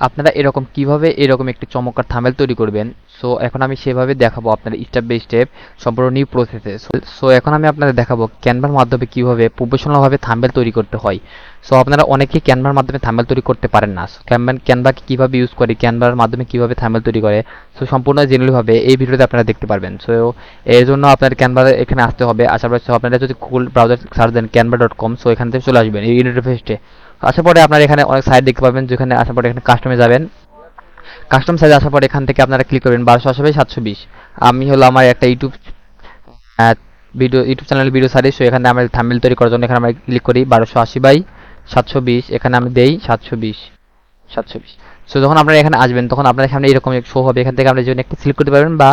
আপনারা এরকম কিভাবে এরকম একটি চমৎকার থাম্বনেল তৈরি করবেন। সো এখন আমি সেভাবে দেখাবো আপনাদের স্টেপ বাই স্টেপ সম্পূর্ণ নিউ প্রসেসে। সো এখন আমি আপনাদের দেখাবো ক্যানভার মাধ্যমে কিভাবে প্রফেশনাল ভাবে থাম্বনেল তৈরি করতে হয়। সো আপনারা অনেকেই ক্যানভার মাধ্যমে থাম্বনেল তৈরি করতে পারেন না। সো ক্যানভাকে কিভাবে ইউজ করে, ক্যানভার মাধ্যমে কিভাবে থাম্বনেল তৈরি করে, সো সম্পূর্ণ জেনুইন ভাবে এই ভিডিওতে আপনারা দেখতে পারবেন। সো এর জন্য আপনার ক্যানভা এখানে আসতে হবে। আসার পর আপনারা যদি গুগল ব্রাউজার সার্চ দেন canva.com, সো এখান থেকে চলে আসবেন এই ইন্টারফেসে। আসার পরে আপনারা এখানে অনেক সাইট দেখতে পাবেন, যেখানে আসার পরে এখানে কাস্টমে যাবেন। কাস্টম সাইজে আসার পর এখান থেকে আপনারা ক্লিক করবেন 1280 বাই 720। আমি হলো আমার একটা ইউটিউব চ্যানেল ভিডিও সারি। সো এখানে আমরা থাম্বনেল তৈরি করার জন্য এখানে আমরা ক্লিক করি 1280 বাই 720, এখানে আমি দেই 720। সো যখন আপনারা এখানে আসবেন তখন আপনাদের সামনে এরকম শো হবে। এখান থেকে আপনারা যদি একটা সিলেক্ট করতে পারবেন, বা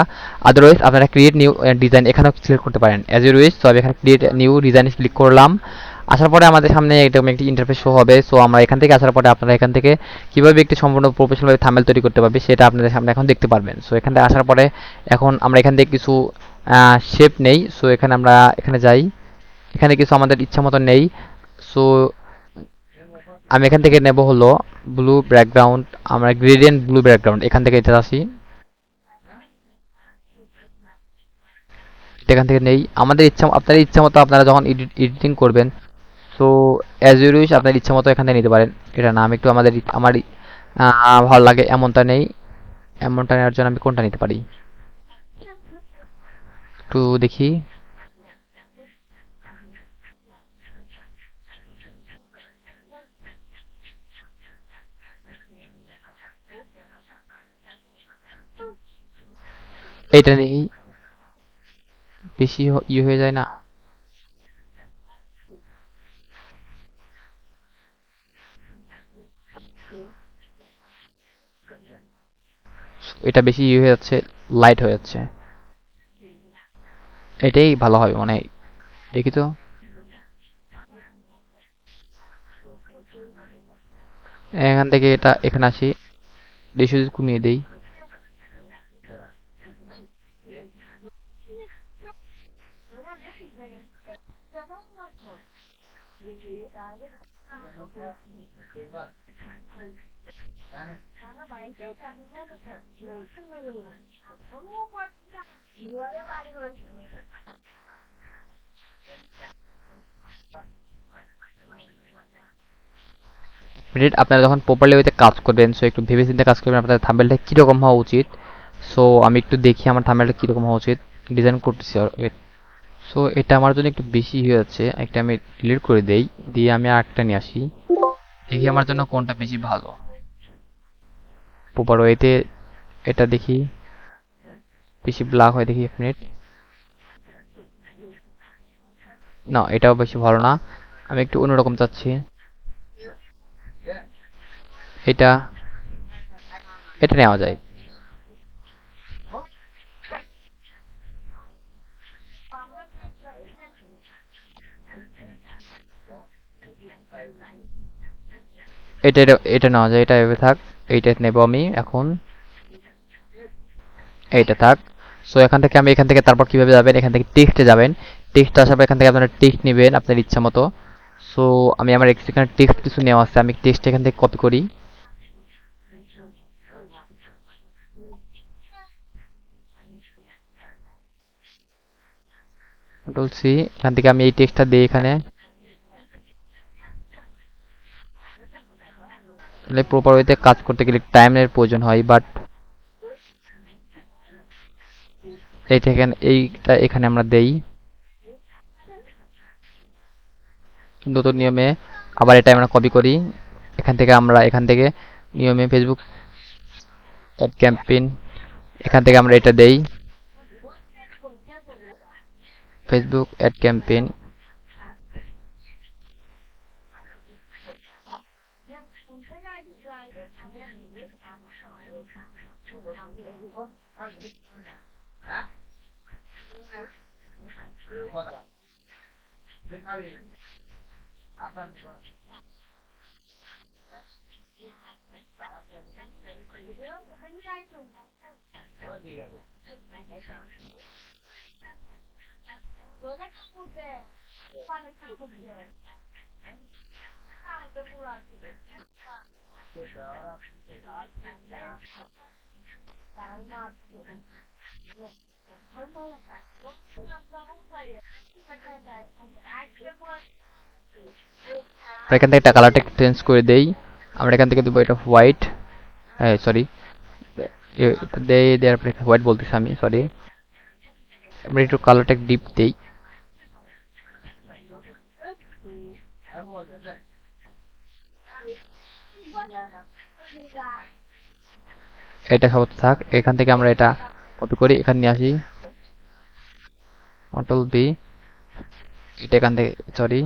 আদারওয়াইজ আপনারা ক্রিয়েট নিউ ডিজাইন এখানেও সিলেক্ট করতে পারেন অ্যাজ ইউ উইশ। তো আমি এখানে ক্রিয়েট নিউ ডিজাইন ক্লিক করলাম। আসার পরে আমাদের সামনে এরকম একটি ইন্টারফেস শো হবে। সো আমরা এখান থেকে আসার পরে আপনারা এখান থেকে কিভাবে একটি সম্পূর্ণ প্রফেশনাল থাম্বনেল তৈরি করতে পারবে সেটা আপনাদের সামনে এখন দেখতে পারবেন। সো এখান থেকে আসার পরে এখন আমরা এখান থেকে কিছু শেপ নেই। সো এখানে আমরা এখানে যাই, এখানে কিছু আমাদের ইচ্ছা মতো নেই। সো আমি এখান থেকে নেব হলো ব্লু ব্যাকগ্রাউন্ড, আমরা গ্রেডিয়েন্ট ব্লু ব্যাকগ্রাউন্ড এখান থেকে এটা আসি, এখান থেকে নেই আমাদের ইচ্ছা, আপনার ইচ্ছা মতো আপনারা যখন এডিটিং করবেন। সো অ্যাজ ইউ উইশ আপনার ইচ্ছা মতো এখান থেকে নিতে পারেন। এটা না আমি একটু আমার ভালো লাগে এমনটা নেই, এমনটা নেওয়ার জন্য আমি কোনটা নিতে পারি একটু দেখি। এইটা নেই, বেশি ইয়ে হয়ে যায় না। এটা বেশি ইয়ে হয়ে যাচ্ছে, লাইট হয়ে যাচ্ছে। এটাই ভালো হবে মানে, দেখি তো। এখান থেকে এটা এখানে আসি, বেশি যদি কমিয়ে দেই। মিনিট আপনারা যখন প্রপারলি ওইতে কাজ করবেন, সো একটু ভেবে চিন্তে কাজ করবেন আপনাদের থাম্বনেলটা কীরকম হওয়া উচিত। সো আমি একটু দেখি আমার থাম্বনেলটা কীরকম হওয়া উচিত, ডিজাইন করতেছি। সো এটা আমার জন্য একটু বেশি হয়ে যাচ্ছে, একটা আমি ডিলিট করে দেই, দিয়ে আমি আরেকটা নিয়ে আসি, দেখি আমার জন্য কোনটা বেশি ভালো প্রপার ওয়েতে। এটা দেখি বেশি ব্ল্যাক হয়, দেখি এক মিনিট। না এটাও বেশি ভালো না, আমি একটু অন্যরকম চাচ্ছি। এটা এটা নেওয়া যায়। এটা নেওয়া যায়, এটা এভাবে থাক। এইটা নেব আমি এখন, এইটা থাক। সো এখান থেকে আমি এখান থেকে তারপর কিভাবে যাবেন, এখান থেকে টেক্সটে যাবেন। টেক্সট আসার পর এখান থেকে আপনারা টেক্সট নেবেন আপনার ইচ্ছা মতো। সো আমি আমার এখানে টেক্সট কিছু নেওয়া আছে, আমি টেক্সট এখান থেকে কপি করি, কন্ট্রোল সি। এখান থেকে আমি এই টেক্সটটা দিই এখানে। তাহলে প্রপার ওয়েতে কাজ করতে গেলে টাইমের প্রয়োজন হয়, বাট এইটা এখানে এইটা এখানে আমরা দেই নতুন নিয়মে। আবার এটা আমরা কপি করি, এখান থেকে আমরা এখান থেকে নিয়মে ফেসবুক অ্যাড ক্যাম্পেইন, এখান থেকে আমরা এটা দেই ফেসবুক অ্যাড ক্যাম্পেইন। আমরা এখান থেকে এটা কালারটা একটু চেঞ্জ করে দেই। আমরা এখান থেকে দেবো এটা হোয়াইট, সরি, দেওয়ার পরে হোয়াইট বলতেছি আমি, সরি। আমরা একটু কালারটা ডিপ দেই। এটা সব থাক, এখান থেকে আমরা এটা কপি করি, এখানে নিয়ে আসি, কন্ট্রোল বি, এটা এখান থেকে, সরি,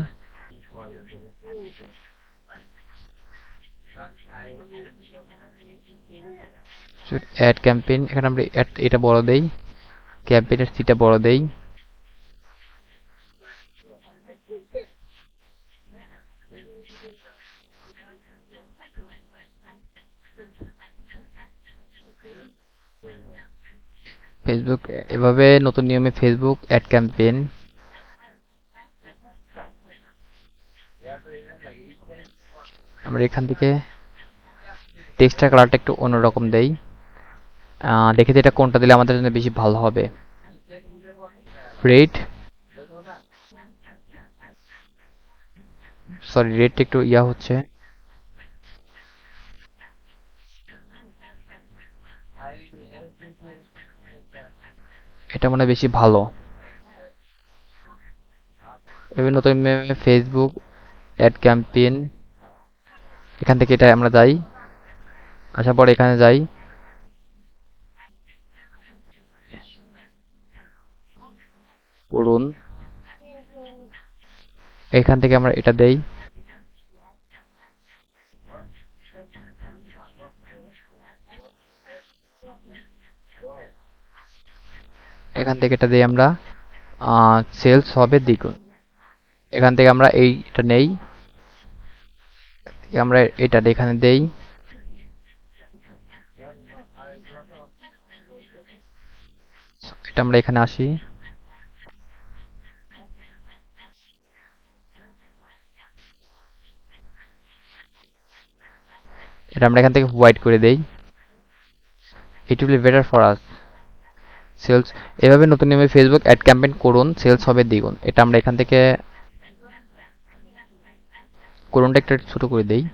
অ্যাড ক্যাম্পেইন, এখানে আমরা এটা বড় দেই, ক্যাম্পেইনের সিটা বড় দেই। ফেসবুক, এভাবে নতুন নিয়মে ফেসবুক অ্যাড ক্যাম্পেইন। আমরা এখান থেকে টেক্সটার কালারটা একটু অন্যরকম দেই, দেখি এটা কোনটা দিলে আমাদের জন্য বেশি ভালো হবে। রেড, সরি, রেডটা একটু ইয়া হচ্ছে। এটা মনে হয় বেশি ভালো। এবার নতুন ফেসবুক অ্যাড ক্যাম্পেইন, এখান থেকে এটা আমরা যাই, আসার পর এখানে যাই, করুন, এখান থেকে আমরা এটা দেই, এখান থেকে এটা দেই আমরা, সেলস হবে দ্বিগুণ। এখান থেকে আমরা এইটা নেই, আমরা এটা এখানে দেই, এটা আমরা এখানে আসি, এটা আমরা এখান থেকে হোয়াইট করে দেই। It will be better for us, sales, এভাবে নতুন নিয়মে ফেসবুক অ্যাড ক্যাম্পেইন করুন, সেলস হবে দ্বিগুণ। এটা আমরা এখান থেকে করুনটা একটু ছোট করে দেই।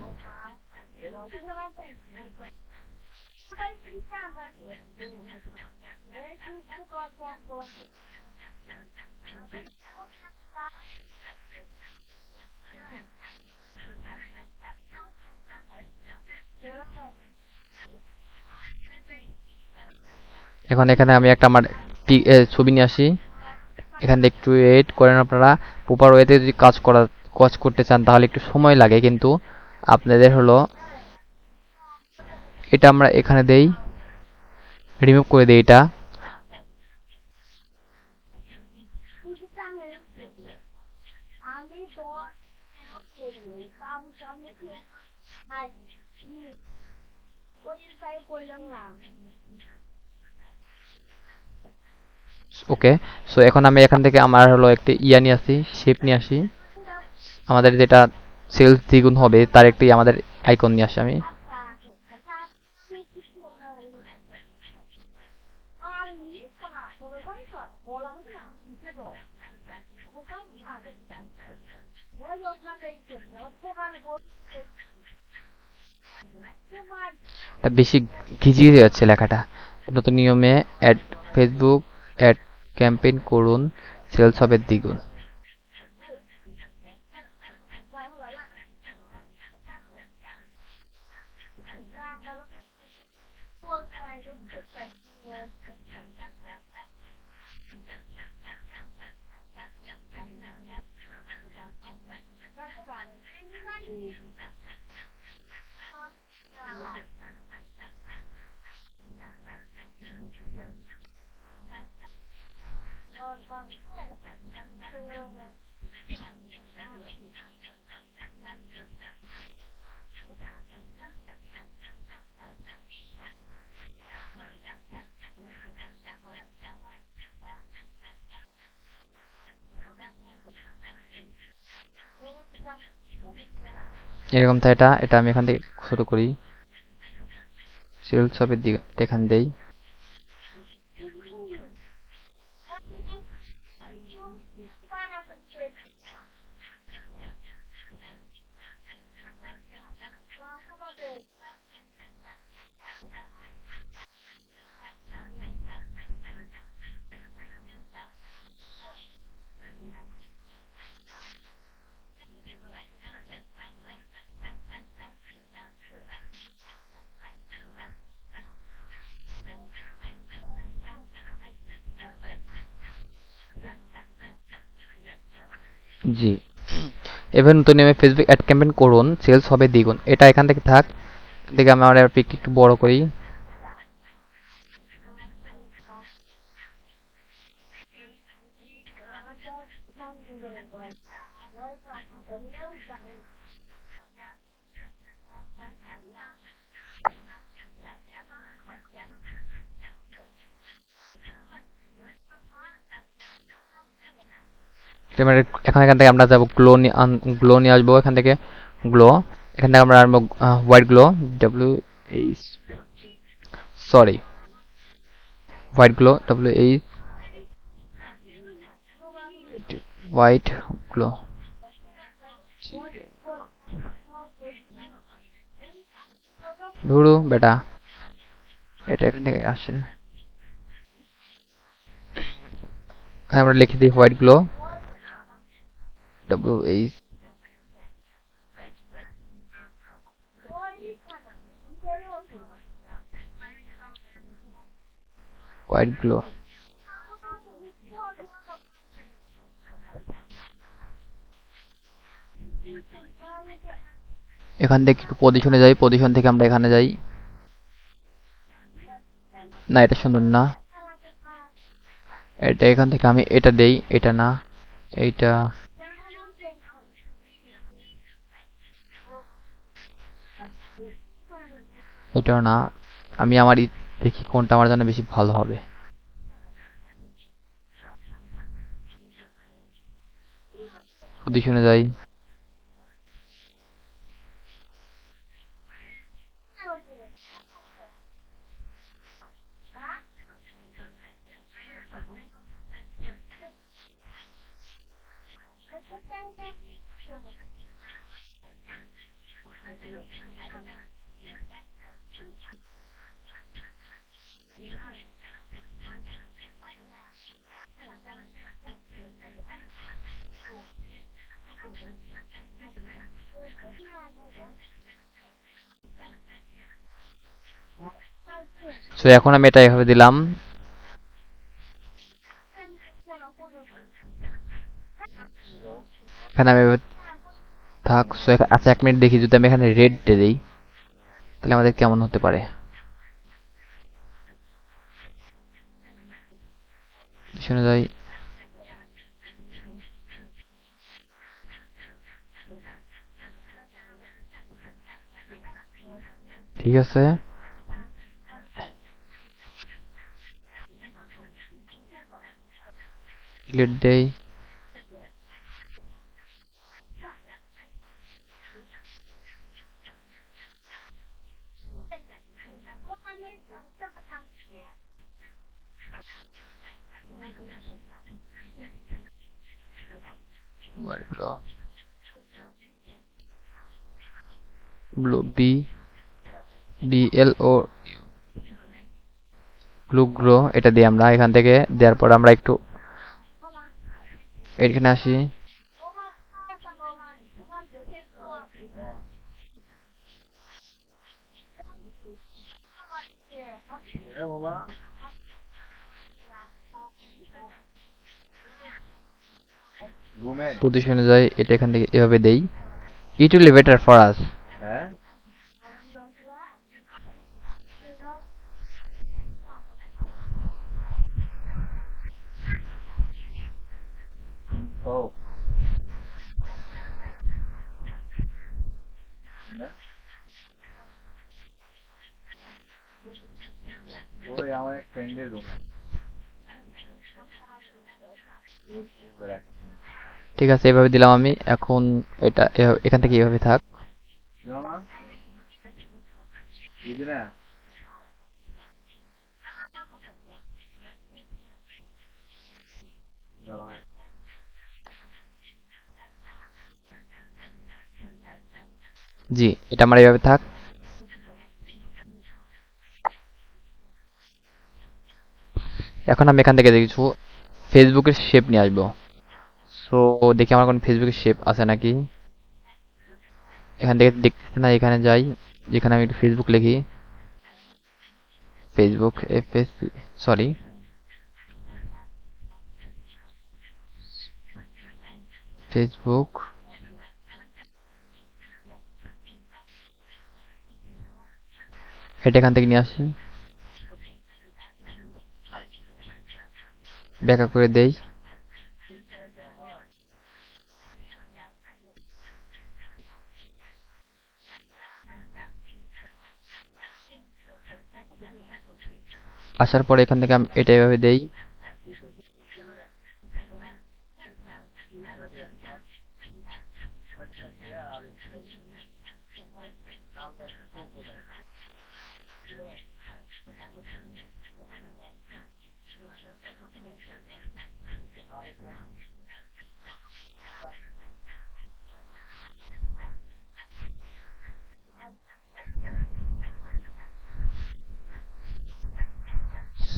এখন এখানে আমি একটা আমার ছবি নিয়ে আসি, এখান থেকে একটু ওয়েট করেন আপনারা। প্রপার ওয়েতে যদি কাজ করতে চান তাহলে একটু সময় লাগে, কিন্তু আপনাদের হলো এটা আমরা এখানে দেই, রিমুভ করে দেই এটা। ওকে, সো এখন আমি এখান থেকে আমার হলো একটা ইয়া নিয়ে আসি, শেপ নিয়ে আসি, আমাদের যেটা সেলস দ্বিগুণ হবে তার একটি আমাদের আইকন নিয়ে আসি আমি। এটা বেশি ঘিজিয়ে যাচ্ছে লেখাটা। নতুন নিয়মে অ্যাড ফেসবুক অ্যাড ক্যাম্পেইন করুন, সেলস হবে দ্বিগুণ। এরকম, তাই এটা এটা আমি এখান থেকে শুরু করি। সেলস হবে দিকে এখান দেই। জি, এবার নতুন নিয়মে ফেসবুক অ্যাড ক্যাম্পেইন করুন, সেলস হবে দ্বিগুণ। এটা এখান থেকে থাক। দেখে আমি আমার পিকটি একটু বড় করি। এবার এখন এখান থেকে আমরা যাবো গ্লো নিয়ে আসবো এখান থেকে। গ্লো, এখান থেকে আমরা আনবো white glow, W H, sorry, white glow, W H, white glow. ধুরু বেটা, এটা এখান থেকে আসে। আমরা লিখে দিই white glow, W H, white glow. এখান থেকে একটু পজিশনে যাই, পজিশন থেকে আমরা এখানে যাই। না, এটা সুন্দর না। এটা এখান থেকে আমি এটা দেই, এটা না, এইটা, এটাও না। আমি আমার দেখি কোনটা আমার জন্য বেশি ভালো হবে। পজিশনে যাই। সো এখন আমি এটা এভাবে দিলাম। এখানে আমি এভাবে থাক। সো আচ্ছা, 1 মিনিট দেখি, যদি আমি এখানে রেড দিয়ে দিই তাহলে আমাদের কেমন হতে পারে। শুনে যাই। ঠিক আছে, ক্লিক দেই। ব্লু, বি ডি এল ও, ব্লু গ্রো, এটা দিই আমরা এখান থেকে। দেওয়ার পর আমরা একটু এখানে আসি। পজিশনে যাই, এটা এখান থেকে এভাবে দেই। It will be better for আস। ঠিক আছে, এভাবে দিলাম আমি। এখন এটা এখান থেকে এভাবে থাক। জি, এটা আমার এইভাবে থাক। এখন আমি এখান থেকে দেখি ফেসবুকের শেপ নিয়ে আসবো। সো দেখি আমার কোনো ফেসবুকের শেপ আছে নাকি। এখান থেকে দেখতেছি না, এখানে যাই, যেখানে আমি একটু ফেসবুক লিখি। Facebook F S, sorry, Facebook. এটা এখান থেকে নিয়ে আসি, ব্যাখ্যা করে দেই। আসার পরে এখান থেকে আমি এটা এভাবে দেই।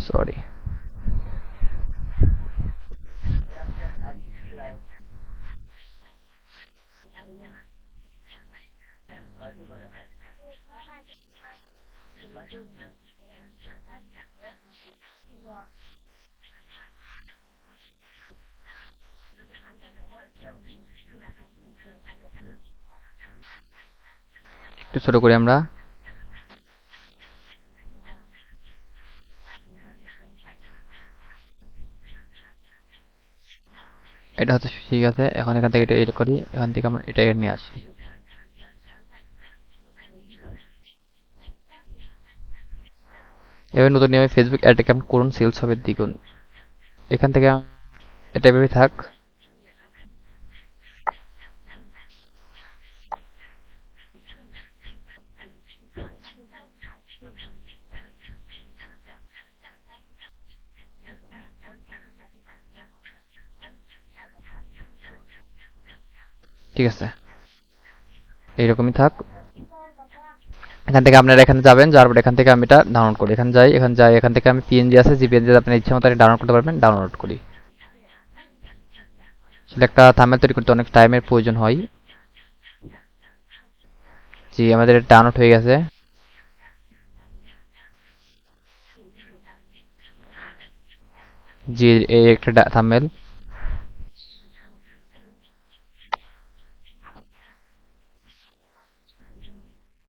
সরি, একটু ছোট করি আমরা। এটা হচ্ছে ঠিক আছে। এখন এখান থেকে এটা এড করি, এখান থেকে আমরা এটা নিয়ে আসি। এবার নতুন নিয়মে ফেসবুক অ্যাড অ্যাকাউন্ট করুন, সেলস হবে দ্বিগুণ। এখান থেকে এটা এভাবে থাক। ঠিক আছে, এইরকমই থাক। এখান থেকে আপনারা এখানে যাবেন, যাওয়ার পর এখান থেকে আমি এটা ডাউনলোড করি। এখানে যাই, এখান থেকে আমি পিএনজি আছে, যে পিএনজি আপনার ইচ্ছা মতো ডাউনলোড করতে পারবেন, ডাউনলোড করি। আসলে একটা থাম্বনেল তৈরি করতে অনেক টাইমের প্রয়োজন হয়। জি, আমাদের ডাউনলোড হয়ে গেছে। জি, এই একটা থাম্বনেল।